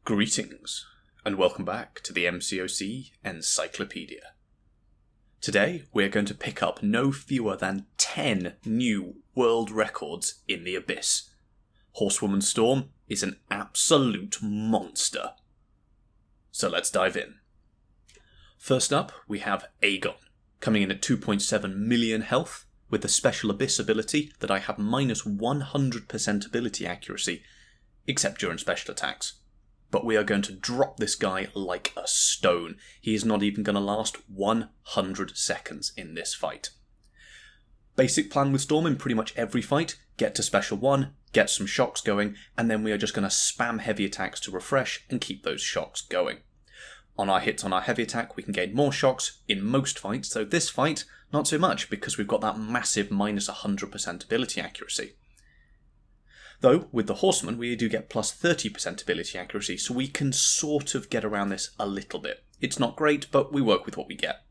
Greetings, and welcome back to the MCOC Encyclopedia. Today, we're going to pick up no fewer than 10 new world records in the Abyss. Horsewoman Storm is an absolute monster. So let's dive in. First up, we have Aegon, coming in at 2.7 million health, with the special Abyss ability that I have minus 100% ability accuracy, except during special attacks. But we are going to drop this guy like a stone. He is not even going to last 100 seconds in this fight. Basic plan with Storm in pretty much every fight: get to special 1, get some shocks going, and then we are just going to spam heavy attacks to refresh and keep those shocks going. On our hits on our heavy attack, we can gain more shocks in most fights, so this fight, not so much, because we've got that massive minus 100% ability accuracy. Though, with the Horseman, we do get plus 30% ability accuracy, so we can sort of get around this a little bit. It's not great, but we work with what we get.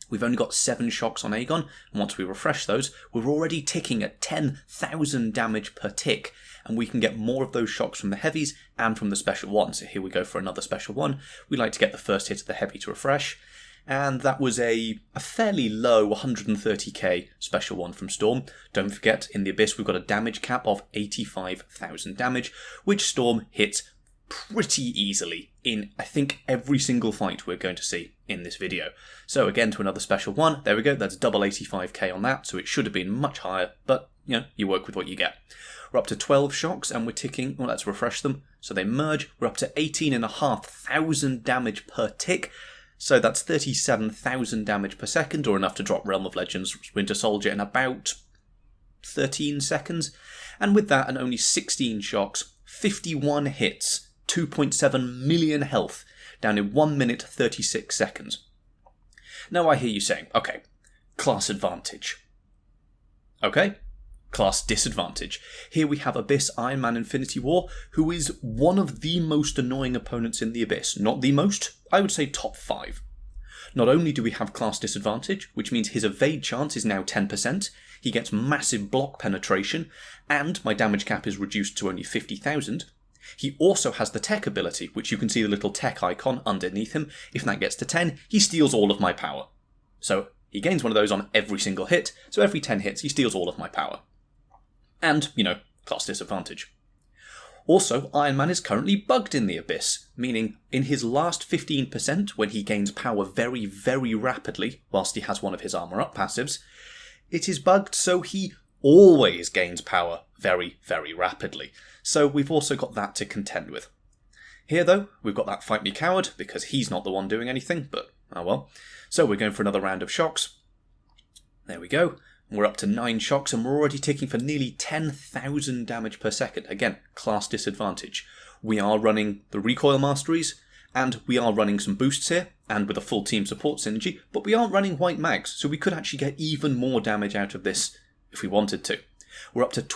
We've only got 7 shocks on Aegon, and once we refresh those, we're already ticking at 10,000 damage per tick, and we can get more of those shocks from the heavies and from the special 1. So here we go for another special 1. We like to get the first hit of the heavy to refresh, and that was a fairly low 130k special 1 from Storm. Don't forget, in the Abyss we've got a damage cap of 85,000 damage, which Storm hits pretty easily in, I think, every single fight we're going to see in this video. So again, to another special 1, there we go, that's double 85k on that, so it should have been much higher, but you know, you work with what you get. We're up to 12 shocks and we're ticking, well, let's refresh them, so they merge. We're up to 18,500 damage per tick, so that's 37,000 damage per second, or enough to drop Realm of Legends Winter Soldier in about 13 seconds. And with that and only 16 shocks, 51 hits, 2.7 million health, down in 1 minute 36 seconds. Now I hear you saying, okay, class advantage. Okay, class disadvantage. Here we have Abyss Iron Man Infinity War, who is one of the most annoying opponents in the Abyss. Not the most, I would say top 5. Not only do we have class disadvantage, which means his evade chance is now 10%, he gets massive block penetration, and my damage cap is reduced to only 50,000. He also has the tech ability, which you can see the little tech icon underneath him. If that gets to 10, he steals all of my power. So he gains one of those on every single hit, so every 10 hits he steals all of my power. And, you know, class disadvantage. Also, Iron Man is currently bugged in the Abyss, meaning in his last 15%, when he gains power very, very rapidly, whilst he has one of his armour up passives, it is bugged so he always gains power very, very rapidly. So we've also got that to contend with. Here, though, we've got that Fight Me Coward, because he's not the one doing anything, but oh well. So we're going for another round of shocks. There we go. We're up to 9 shocks and we're already ticking for nearly 10,000 damage per second. Again, class disadvantage. We are running the recoil masteries and we are running some boosts here and with a full team support synergy, but we aren't running white mags, so we could actually get even more damage out of this if we wanted to. We're up to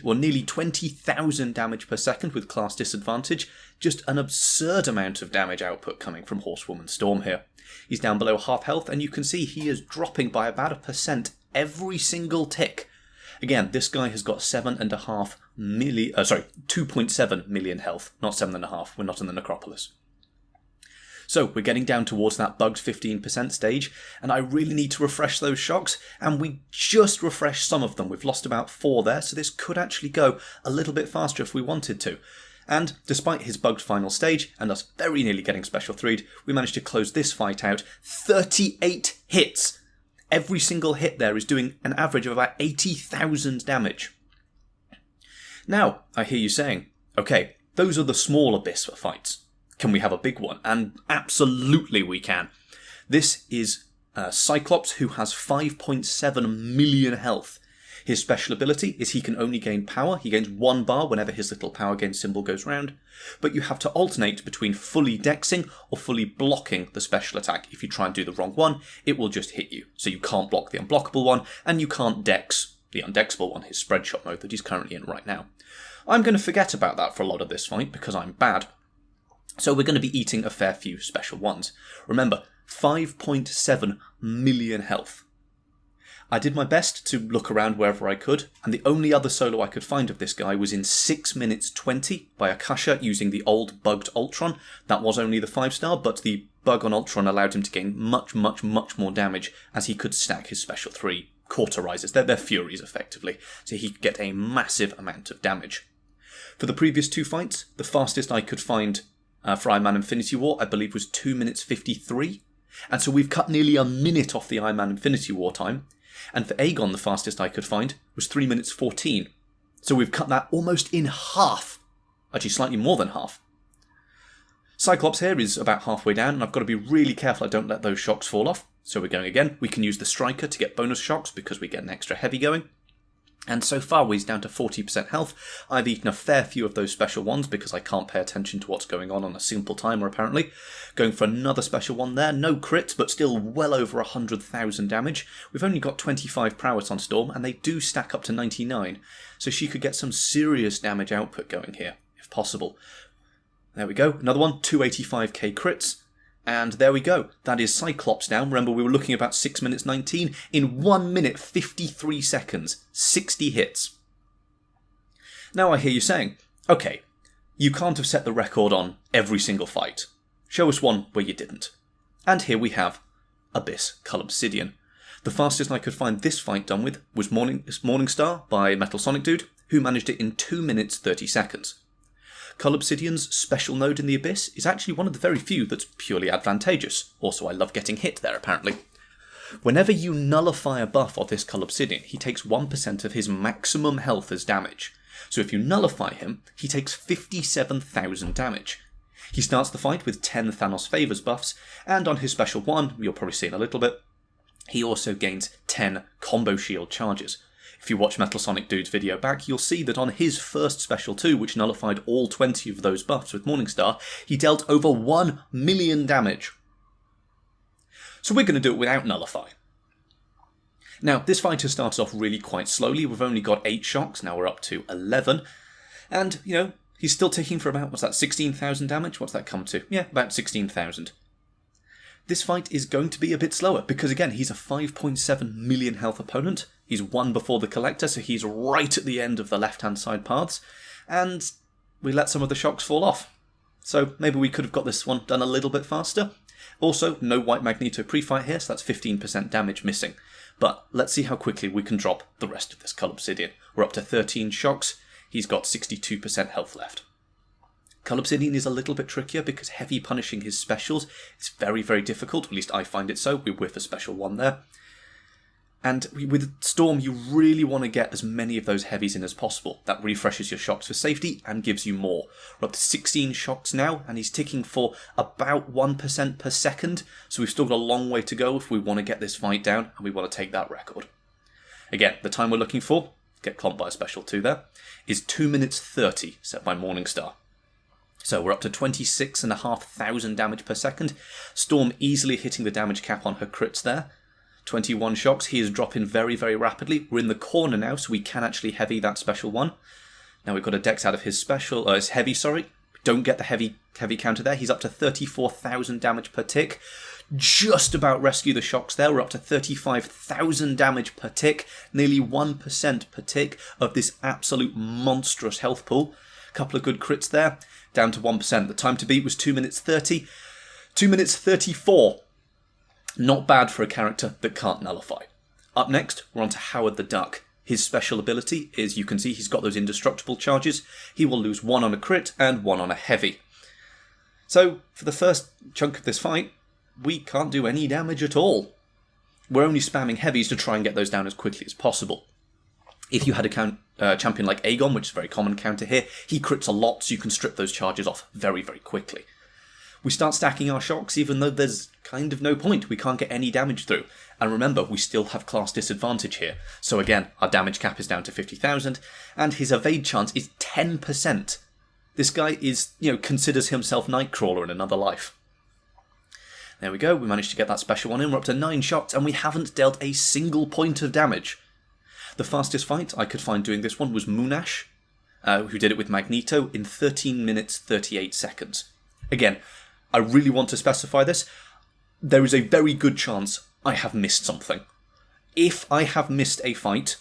nearly 20,000 damage per second with class disadvantage. Just an absurd amount of damage output coming from Horsewoman Storm here. He's down below half health and you can see he is dropping by about 1% every single tick. Again, this guy has got 2.7 million health, not 7.5. We're not in the Necropolis. So we're getting down towards that bugged 15% stage, and I really need to refresh those shocks, and we just refreshed some of them. We've lost about 4 there, so this could actually go a little bit faster if we wanted to. And despite his bugged final stage, and us very nearly getting special 3'd, we managed to close this fight out. 38 hits! Every single hit there is doing an average of about 80,000 damage. Now, I hear you saying, okay, those are the small Abyss fights. Can we have a big one? And absolutely we can. This is Cyclops, who has 5.7 million health. His special ability is he can only gain power. He gains 1 bar whenever his little power gain symbol goes round. But you have to alternate between fully dexing or fully blocking the special attack. If you try and do the wrong one, it will just hit you. So you can't block the unblockable one, and you can't dex the undexable one, his spread shot mode that he's currently in right now. I'm going to forget about that for a lot of this fight because I'm bad. So we're going to be eating a fair few special ones. Remember, 5.7 million health. I did my best to look around wherever I could, and the only other solo I could find of this guy was in 6 minutes 20 by Akasha using the old bugged Ultron. That was only the 5-star, but the bug on Ultron allowed him to gain much more damage as he could stack his special 3 cauterizers. They're Furies, effectively, so he could get a massive amount of damage. For the previous 2 fights, the fastest I could find for Iron Man Infinity War, I believe, was 2 minutes 53, and so we've cut nearly a minute off the Iron Man Infinity War time. And for Aegon, the fastest I could find was 3 minutes 14. So we've cut that almost in half. Actually, slightly more than half. Cyclops here is about halfway down, and I've got to be really careful I don't let those shocks fall off. So we're going again. We can use the Striker to get bonus shocks because we get an extra heavy going. And so far he's down to 40% health. I've eaten a fair few of those special ones because I can't pay attention to what's going on a simple timer apparently. Going for another special one there. No crits, but still well over 100,000 damage. We've only got 25 prowess on Storm, and they do stack up to 99. So she could get some serious damage output going here, if possible. There we go. Another one, 285k crits. And there we go. That is Cyclops now. Remember, we were looking about 6 minutes 19. In 1 minute 53 seconds, 60 hits. Now I hear you saying, okay, you can't have set the record on every single fight. Show us one where you didn't. And here we have Abyss, Cull Obsidian. The fastest I could find this fight done with was Morningstar by Metal Sonic Dude, who managed it in 2 minutes 30 seconds. Cull Obsidian's special node in the Abyss is actually one of the very few that's purely advantageous. Also, I love getting hit there, apparently. Whenever you nullify a buff of this Cull Obsidian, he takes 1% of his maximum health as damage. So if you nullify him, he takes 57,000 damage. He starts the fight with 10 Thanos Favors buffs, and on his special one, you'll probably see in a little bit, he also gains 10 combo shield charges. If you watch Metal Sonic Dude's video back, you'll see that on his first special 2, which nullified all 20 of those buffs with Morningstar, he dealt over 1 million damage. So we're going to do it without nullify. Now, this fight has started off really quite slowly. We've only got 8 shocks, now we're up to 11. And, you know, he's still ticking for about, what's that, 16,000 damage? What's that come to? Yeah, about 16,000. This fight is going to be a bit slower, because again, he's a 5.7 million health opponent. He's one before the Collector, so he's right at the end of the left-hand side paths. And we let some of the shocks fall off. So maybe we could have got this one done a little bit faster. Also, no White Magneto pre-fight here, so that's 15% damage missing. But let's see how quickly we can drop the rest of this Cull Obsidian. We're up to 13 shocks. He's got 62% health left. Cull Obsidian is a little bit trickier because heavy punishing his specials is very, very difficult. At least I find it so. We whiff a special one there. And with Storm, you really want to get as many of those heavies in as possible. That refreshes your shocks for safety and gives you more. We're up to 16 shocks now, and he's ticking for about 1% per second. So we've still got a long way to go if we want to get this fight down, and we want to take that record. Again, the time we're looking for, get clomped by a special 2 there, is 2 minutes 30, set by Morningstar. So we're up to 26,500 damage per second. Storm easily hitting the damage cap on her crits there. 21 shocks. He is dropping very, very rapidly. We're in the corner now, so we can actually heavy that special one. Now we've got a dex out of his special, his heavy, sorry. Don't get the heavy counter there. He's up to 34,000 damage per tick. Just about rescue the shocks there. We're up to 35,000 damage per tick. Nearly 1% per tick of this absolute monstrous health pool. Couple of good crits there. Down to 1%. The time to beat was 2 minutes 30. 2 minutes 34. Not bad for a character that can't nullify. Up next, we're on to Howard the Duck. His special ability is, you can see he's got those indestructible charges. He will lose 1 on a crit and 1 on a heavy. So, for the first chunk of this fight, we can't do any damage at all. We're only spamming heavies to try and get those down as quickly as possible. If you had a champion like Aegon, which is a very common counter here, he crits a lot, so you can strip those charges off very, very quickly. We start stacking our shocks even though there's kind of no point. We can't get any damage through. And remember, we still have class disadvantage here. So again, our damage cap is down to 50,000, and his evade chance is 10%. This guy is, considers himself Nightcrawler in another life. There we go, we managed to get that special one in. We're up to 9 shocks, and we haven't dealt a single point of damage. The fastest fight I could find doing this one was Moonash, who did it with Magneto in 13 minutes 38 seconds. Again, I really want to specify this. There is a very good chance I have missed something. if I have missed a fight,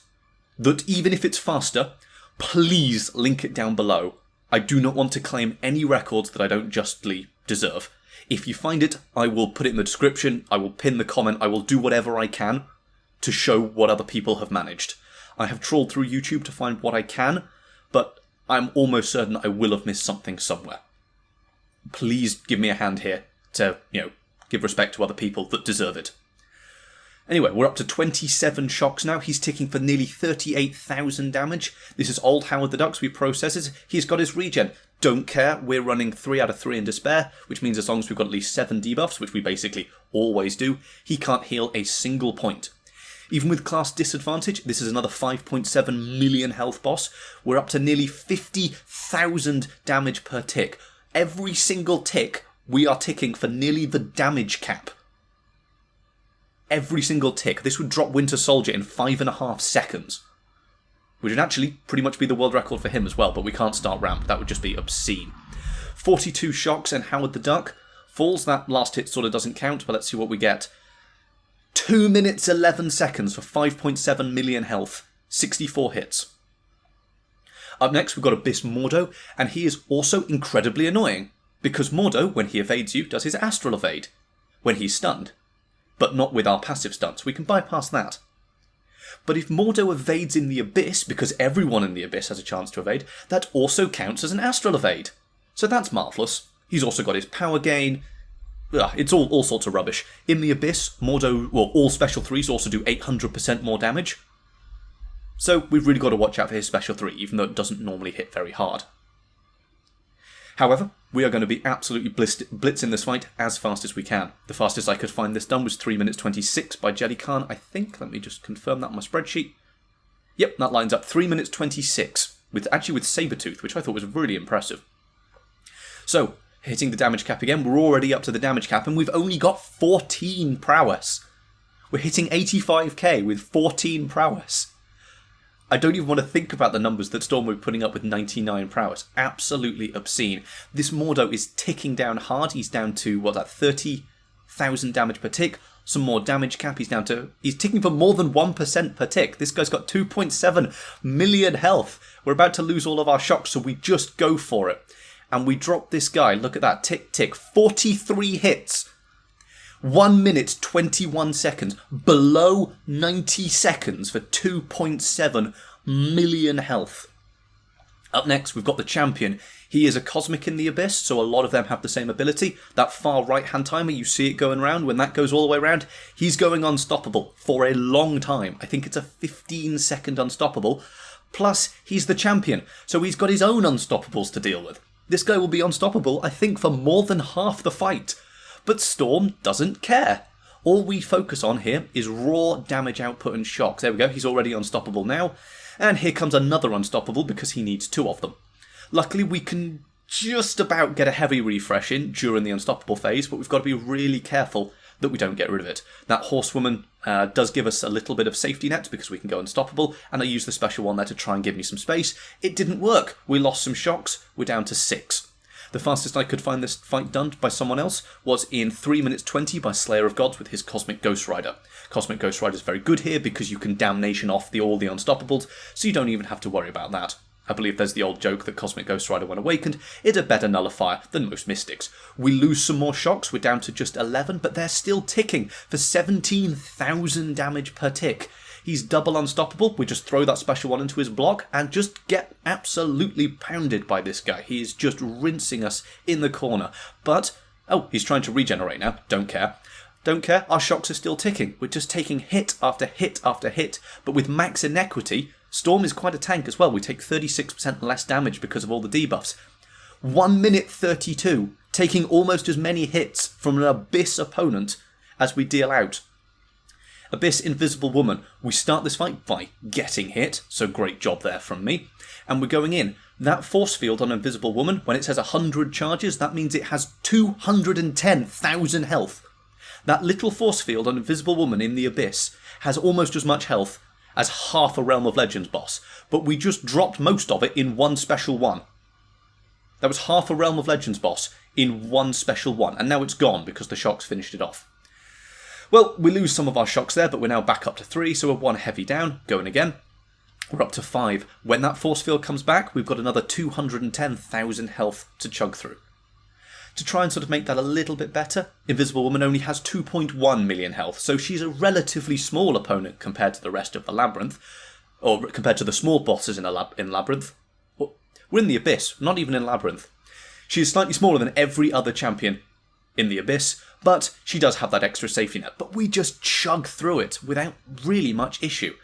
that even if it's faster, please link it down below. I do not want to claim any records that I don't justly deserve. If you find it, I will put it in the description, I will pin the comment, I will do whatever I can to show what other people have managed. I have trawled through YouTube to find what I can, but I'm almost certain I will have missed something somewhere. Please give me a hand here to, give respect to other people that deserve it. Anyway, we're up to 27 shocks now. He's ticking for nearly 38,000 damage. This is old Howard the Duck's reprocesses. He's got his regen. Don't care, we're running 3 out of 3 in despair, which means as long as we've got at least 7 debuffs, which we basically always do, he can't heal a single point. Even with class disadvantage, this is another 5.7 million health boss. We're up to nearly 50,000 damage per tick. Every single tick, we are ticking for nearly the damage cap. Every single tick. This would drop Winter Soldier in 5.5 seconds. Which would actually pretty much be the world record for him as well, but we can't start ramp. That would just be obscene. 42 shocks and Howard the Duck falls. That last hit sort of doesn't count, but let's see what we get. 2 minutes 11 seconds for 5.7 million health. 64 hits. Up next we've got Abyss Mordo, and he is also incredibly annoying. Because Mordo, when he evades you, does his astral evade. When he's stunned. But not with our passive stunts. We can bypass that. But if Mordo evades in the Abyss, because everyone in the Abyss has a chance to evade, that also counts as an astral evade. So that's marvellous. He's also got his power gain. It's all sorts of rubbish. In the Abyss, Mordo, all special 3s also do 800% more damage. So we've really got to watch out for his special 3, even though it doesn't normally hit very hard. However, we are going to be absolutely blitzing this fight as fast as we can. The fastest I could find this done was 3 minutes 26 by Jelly Khan, I think. Let me just confirm that on my spreadsheet. Yep, that lines up. 3 minutes 26, actually with Sabretooth, which I thought was really impressive. So, hitting the damage cap again, we're already up to the damage cap, and we've only got 14 prowess. We're hitting 85k with 14 prowess. I don't even want to think about the numbers that Storm will be putting up with 99 prowess. Absolutely obscene. This Mordo is ticking down hard. He's down to, 30,000 damage per tick. Some more damage cap. He's ticking for more than 1% per tick. This guy's got 2.7 million health. We're about to lose all of our shocks, so we just go for it. And we drop this guy. Look at that. Tick, tick. 43 hits. 1 minute 21 seconds, below 90 seconds for 2.7 million health. Up next we've got the champion. He is a cosmic in the Abyss, so a lot of them have the same ability. That far right hand timer, you see it going around. When that goes all the way around, he's going unstoppable for a long time. I think it's a 15-second unstoppable. Plus, he's the champion, so he's got his own unstoppables to deal with. This guy will be unstoppable, I think, for more than half the fight. But Storm doesn't care. All we focus on here is raw damage output and shocks. There we go, he's already unstoppable now. And here comes another unstoppable because he needs 2 of them. Luckily we can just about get a heavy refresh in during the unstoppable phase, but we've got to be really careful that we don't get rid of it. That horsewoman does give us a little bit of safety net because we can go unstoppable, and I used the special one there to try and give me some space. It didn't work. We lost some shocks. We're down to 6. The fastest I could find this fight done by someone else was in 3 minutes 20 by Slayer of Gods with his Cosmic Ghost Rider. Cosmic Ghost Rider is very good here because you can damnation off all the unstoppables, so you don't even have to worry about that. I believe there's the old joke that Cosmic Ghost Rider, when awakened, is a better nullifier than most mystics. We lose some more shocks, we're down to just 11, but they're still ticking for 17,000 damage per tick. He's double unstoppable. We just throw that special one into his block and just get absolutely pounded by this guy. He is just rinsing us in the corner. But, he's trying to regenerate now. Don't care. Don't care. Our shocks are still ticking. We're just taking hit after hit after hit. But with max inequity, Storm is quite a tank as well. We take 36% less damage because of all the debuffs. 1 minute 32, taking almost as many hits from an Abyss opponent as we deal out. Abyss Invisible Woman. We start this fight by getting hit, so great job there from me. And we're going in. That force field on Invisible Woman, when it says 100 charges, that means it has 210,000 health. That little force field on Invisible Woman in the Abyss has almost as much health as half a Realm of Legends boss, but we just dropped most of it in one special one. That was half a Realm of Legends boss in one special one, and now it's gone because the shocks finished it off. Well, we lose some of our shocks there, but we're now back up to 3, so we're 1 heavy down, going again. We're up to 5. When that force field comes back, we've got another 210,000 health to chug through. To try and sort of make that a little bit better, Invisible Woman only has 2.1 million health, so she's a relatively small opponent compared to the rest of the Labyrinth, or compared to the small bosses in Labyrinth. We're in the Abyss, not even in Labyrinth. She is slightly smaller than every other champion in the Abyss, but she does have that extra safety net. But we just chug through it without really much issue.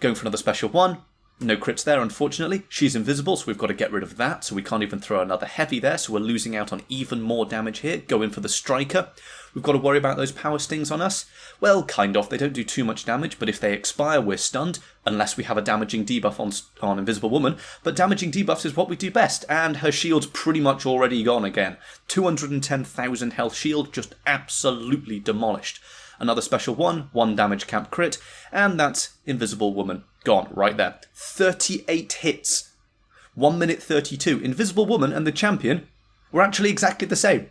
Going for another special 1. No crits there, unfortunately. She's invisible, so we've got to get rid of that, so we can't even throw another heavy there, so we're losing out on even more damage here. Go in for the striker. We've got to worry about those power stings on us. Well, kind of. They don't do too much damage, but if they expire, we're stunned, unless we have a damaging debuff on Invisible Woman. But damaging debuffs is what we do best, and her shield's pretty much already gone again. 210,000 health shield, just absolutely demolished. Another special 1 damage cap crit, and that's Invisible Woman gone right there. 38 hits. 1 minute 32. Invisible Woman and the champion were actually exactly the same.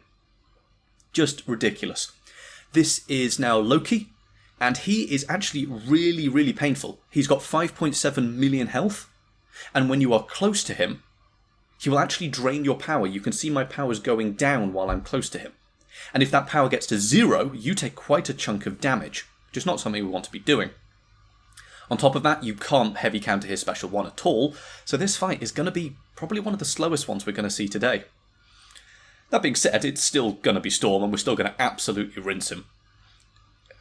Just ridiculous. This is now Loki, and he is actually really, really painful. He's got 5.7 million health, and when you are close to him, he will actually drain your power. You can see my powers going down while I'm close to him. And if that power gets to 0, you take quite a chunk of damage, which is not something we want to be doing. On top of that, you can't heavy counter his special 1 at all, so this fight is going to be probably one of the slowest ones we're going to see today. That being said, it's still going to be Storm, and we're still going to absolutely rinse him.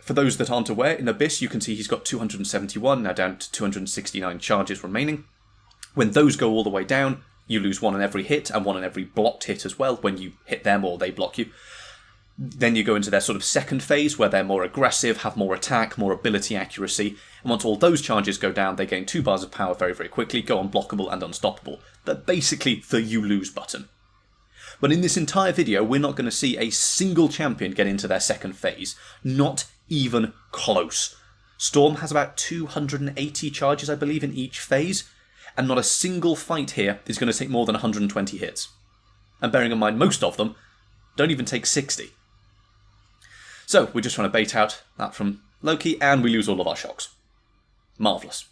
For those that aren't aware, in Abyss you can see he's got 271, now down to 269 charges remaining. When those go all the way down, you lose 1 on every hit, and 1 on every blocked hit as well, when you hit them or they block you. Then you go into their sort of second phase, where they're more aggressive, have more attack, more ability accuracy, and once all those charges go down, they gain 2 bars of power very, very quickly, go unblockable and unstoppable. They're basically the you lose button. But in this entire video, we're not going to see a single champion get into their second phase. Not even close. Storm has about 280 charges, I believe, in each phase, and not a single fight here is going to take more than 120 hits. And bearing in mind, most of them don't even take 60. So, we're just trying to bait out that from Loki, and we lose all of our shocks. Marvellous.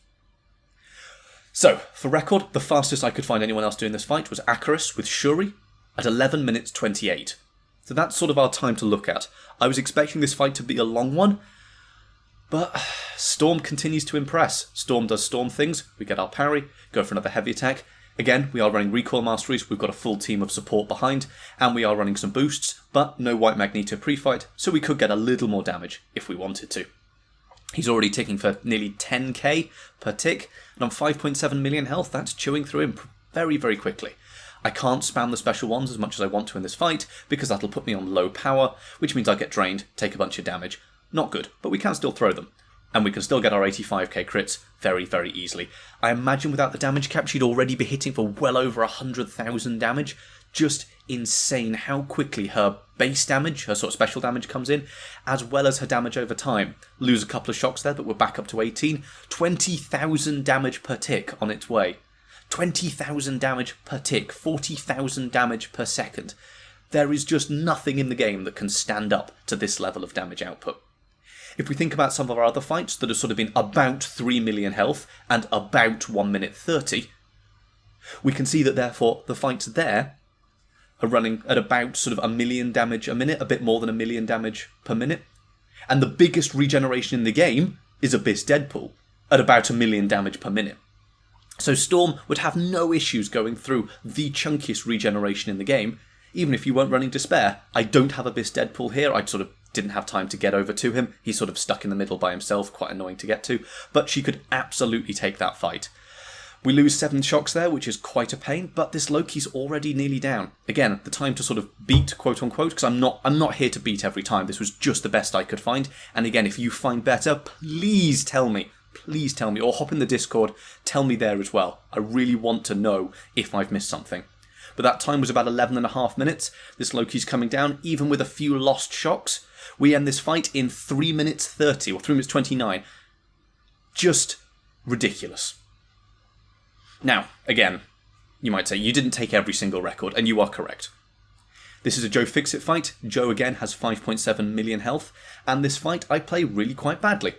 So, for record, the fastest I could find anyone else doing this fight was Aarkus with Shuri at 11 minutes 28. So that's sort of our time to look at. I was expecting this fight to be a long one, but Storm continues to impress. Storm does Storm things, we get our parry, go for another heavy attack. Again, we are running recoil masteries, we've got a full team of support behind, and we are running some boosts, but no White Magneto pre-fight, so we could get a little more damage if we wanted to. He's already ticking for nearly 10k per tick, and on 5.7 million health, that's chewing through him very, very quickly. I can't spam the special ones as much as I want to in this fight, because that'll put me on low power, which means I get drained, take a bunch of damage. Not good, but we can still throw them. And we can still get our 85k crits very, very easily. I imagine without the damage cap, she'd already be hitting for well over 100,000 damage. Just insane how quickly her base damage, her sort of special damage comes in, as well as her damage over time. Lose a couple of shocks there, but we're back up to 18. 20,000 damage per tick on its way. 20,000 damage per tick, 40,000 damage per second. There is just nothing in the game that can stand up to this level of damage output. If we think about some of our other fights that have sort of been about 3 million health and about 1 minute 30, we can see that therefore the fights there are running at about sort of 1 million damage a minute, a bit more than 1 million damage per minute. And the biggest regeneration in the game is Abyss Deadpool at about 1 million damage per minute. So Storm would have no issues going through the chunkiest regeneration in the game, even if you weren't running Despair. I don't have Abyss Deadpool here, I sort of didn't have time to get over to him. He's sort of stuck in the middle by himself, quite annoying to get to, but she could absolutely take that fight. We lose 7 shocks there, which is quite a pain, but this Loki's already nearly down. Again, the time to sort of beat, quote unquote, because I'm not here to beat every time. This was just the best I could find. And again, if you find better, please tell me. Please tell me, or hop in the Discord, tell me there as well. I really want to know if I've missed something. But that time was about 11.5 minutes. This Loki's coming down, even with a few lost shocks. We end this fight in 3 minutes 30, or 3 minutes 29. Just ridiculous. Now, again, you might say, you didn't take every single record, and you are correct. This is a Joe Fixit fight. Joe again has 5.7 million health, and this fight I play really quite badly.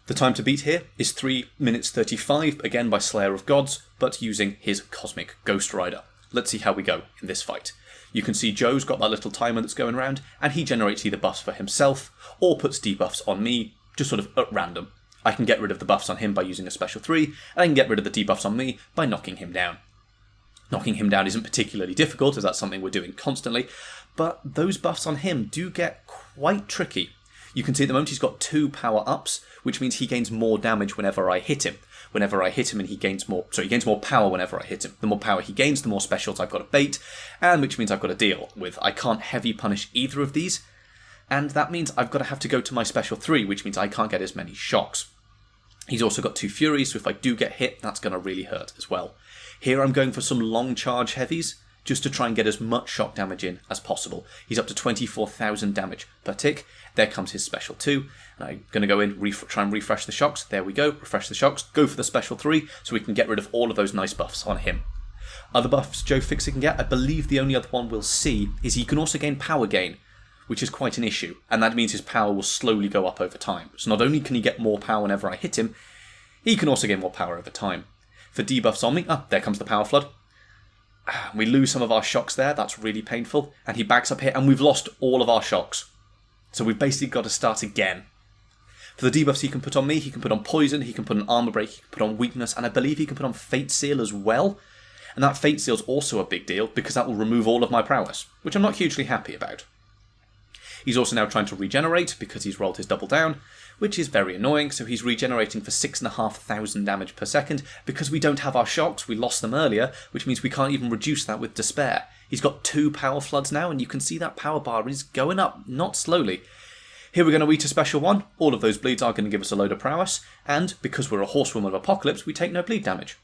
The time to beat here is 3 minutes 35, again by Slayer of Gods, but using his Cosmic Ghost Rider. Let's see how we go in this fight. You can see Joe's got that little timer that's going around, and he generates either buffs for himself, or puts debuffs on me, just sort of at random. I can get rid of the buffs on him by using a special 3, and I can get rid of the debuffs on me by knocking him down. Knocking him down isn't particularly difficult, as that's something we're doing constantly, but those buffs on him do get quite tricky. You can see at the moment he's got 2 power-ups, which means he gains more damage whenever I hit him. Whenever I hit him, and he gains more power whenever I hit him. The more power he gains, the more specials I've got to bait, and which means I've got to deal with. I can't heavy punish either of these, and that means I've got to have to go to my special 3, which means I can't get as many shocks. He's also got 2 Furies, so if I do get hit, that's going to really hurt as well. Here I'm going for some long charge heavies, just to try and get as much shock damage in as possible. He's up to 24,000 damage per tick. There comes his special 2. And I'm going to go in, try and refresh the shocks. There we go, refresh the shocks. Go for the special 3, so we can get rid of all of those nice buffs on him. Other buffs Joe Fixit can get, I believe the only other one we'll see, is he can also gain power gain, which is quite an issue. And that means his power will slowly go up over time. So not only can he get more power whenever I hit him, he can also gain more power over time. For debuffs on me, there comes the power flood. We lose some of our shocks there, that's really painful. And he backs up here, and we've lost all of our shocks. So we've basically got to start again. For the debuffs he can put on me, he can put on Poison, he can put on Armor Break, he can put on Weakness, and I believe he can put on Fate Seal as well. And that Fate Seal's also a big deal, because that will remove all of my prowess, which I'm not hugely happy about. He's also now trying to regenerate, because he's rolled his double down, which is very annoying, so he's regenerating for 6,500 damage per second. Because we don't have our shocks, we lost them earlier, which means we can't even reduce that with Despair. He's got 2 power floods now, and you can see that power bar is going up, not slowly. Here we're going to eat a special 1, all of those bleeds are going to give us a load of prowess, and because we're a Horsewoman of Apocalypse, we take no bleed damage.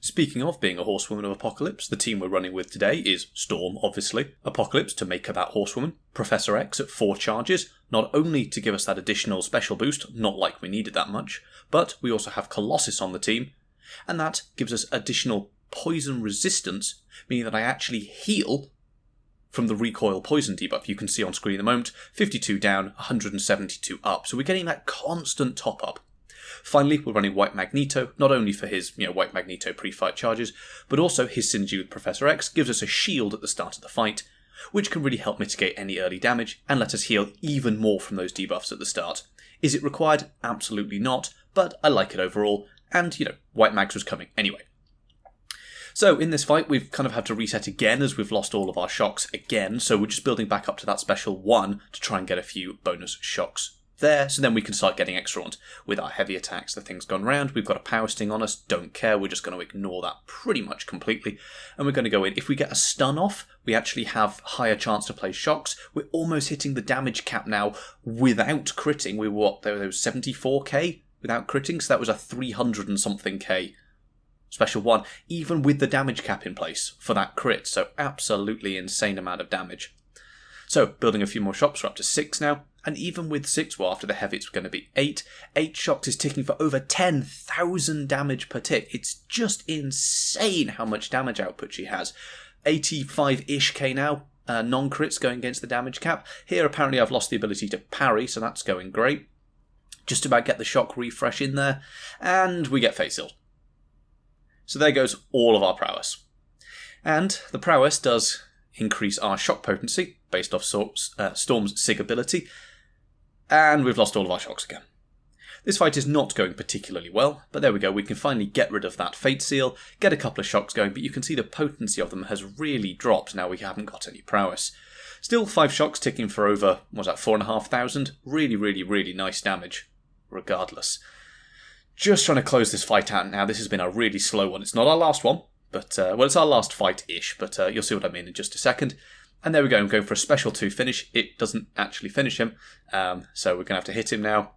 Speaking of being a Horsewoman of Apocalypse, the team we're running with today is Storm, obviously, Apocalypse to make her that Horsewoman, Professor X at 4 charges, not only to give us that additional special boost, not like we needed that much, but we also have Colossus on the team, and that gives us additional poison resistance, meaning that I actually heal from the recoil poison debuff. You can see on screen at the moment, 52 down, 172 up, so we're getting that constant top up. Finally, we're running White Magneto, not only for his White Magneto pre-fight charges, but also his synergy with Professor X gives us a shield at the start of the fight, which can really help mitigate any early damage and let us heal even more from those debuffs at the start. Is it required? Absolutely not, but I like it overall, and, White Mags was coming anyway. So in this fight, we've kind of had to reset again as we've lost all of our shocks again, so we're just building back up to that special 1 to try and get a few bonus shocks there, so then we can start getting extra ones with our heavy attacks. The thing's gone round, we've got a power sting on us, don't care, we're just going to ignore that pretty much completely, and we're going to go in. If we get a stun off, we actually have higher chance to play shocks. We're almost hitting the damage cap now without critting. We were, there was 74k without critting, so that was a 300 and something k special 1, even with the damage cap in place for that crit, so absolutely insane amount of damage. So, building a few more shocks, we're up to 6 now, and even with 6, well, after the heavy it's going to be 8. 8 shocks is ticking for over 10,000 damage per tick. It's just insane how much damage output she has. 85-ish k now, non-crits going against the damage cap. Here, apparently I've lost the ability to parry, so that's going great. Just about get the shock refresh in there, and we get face sealed. So there goes all of our prowess. And the prowess does increase our shock potency, based off Storm's SIG ability, and we've lost all of our shocks again. This fight is not going particularly well, but there we go, we can finally get rid of that Fate Seal, get a couple of shocks going, but you can see the potency of them has really dropped now we haven't got any prowess. Still 5 shocks ticking for over, 4,500, really, really, really nice damage, regardless. Just trying to close this fight out now. This has been a really slow one. It's not our last one, but, it's our last fight-ish, but you'll see what I mean in just a second. And there we go, I'm going for a special 2 finish. It doesn't actually finish him, so we're going to have to hit him now.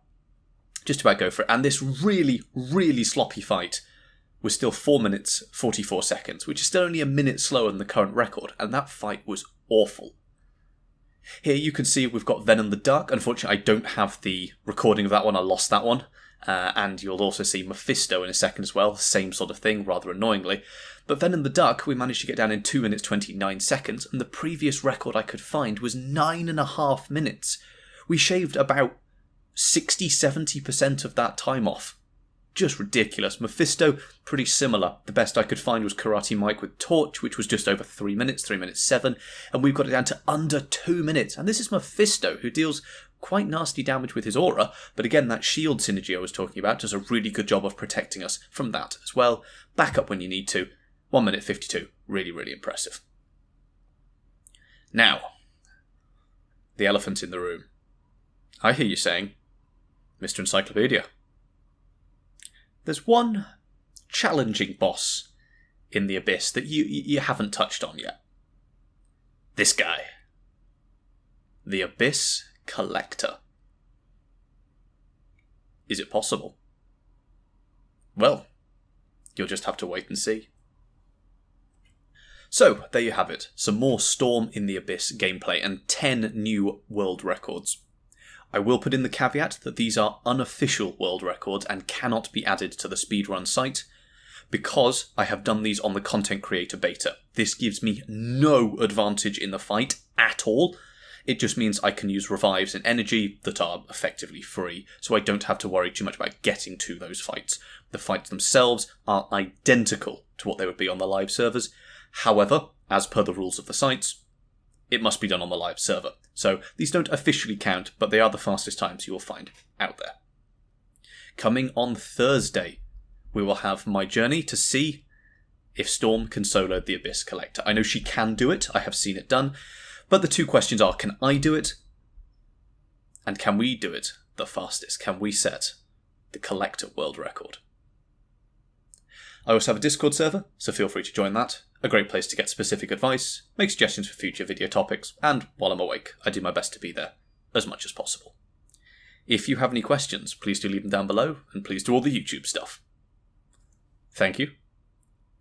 Just about go for it. And this really, really sloppy fight was still 4 minutes, 44 seconds, which is still only a minute slower than the current record, and that fight was awful. Here you can see we've got Venom the Duck. Unfortunately, I don't have the recording of that one. I lost that one. And you'll also see Mephisto in a second as well, same sort of thing, rather annoyingly. But Venom the Duck, we managed to get down in 2 minutes 29 seconds, and the previous record I could find was 9.5 minutes. We shaved about 60-70% of that time off. Just ridiculous. Mephisto, pretty similar. The best I could find was Karate Mike with Torch, which was just over 3 minutes, 3 minutes 7, and we've got it down to under 2 minutes. And this is Mephisto, who deals quite nasty damage with his aura, but again, that shield synergy I was talking about does a really good job of protecting us from that as well. Back up when you need to. 1 minute 52. Really, really impressive. Now, the elephant in the room. I hear you saying, Mr. Encyclopedia, there's one challenging boss in the Abyss that you haven't touched on yet. This guy. The Abyss Collector. Is it possible? Well, you'll just have to wait and see. So, there you have it. Some more Storm in the Abyss gameplay and 10 new world records. I will put in the caveat that these are unofficial world records and cannot be added to the speedrun site, because I have done these on the content creator beta. This gives me no advantage in the fight at all. It just means I can use revives and energy that are effectively free, so I don't have to worry too much about getting to those fights. The fights themselves are identical to what they would be on the live servers. However, as per the rules of the sites, it must be done on the live server. So these don't officially count, but they are the fastest times you will find out there. Coming on Thursday, we will have my journey to see if Storm can solo the Abyss Collector. I know she can do it, I have seen it done, but the two questions are, can I do it? And can we do it the fastest? Can we set the Collector world record? I also have a Discord server, so feel free to join that. A great place to get specific advice, make suggestions for future video topics, and while I'm awake, I do my best to be there as much as possible. If you have any questions, please do leave them down below, and please do all the YouTube stuff. Thank you,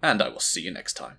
and I will see you next time.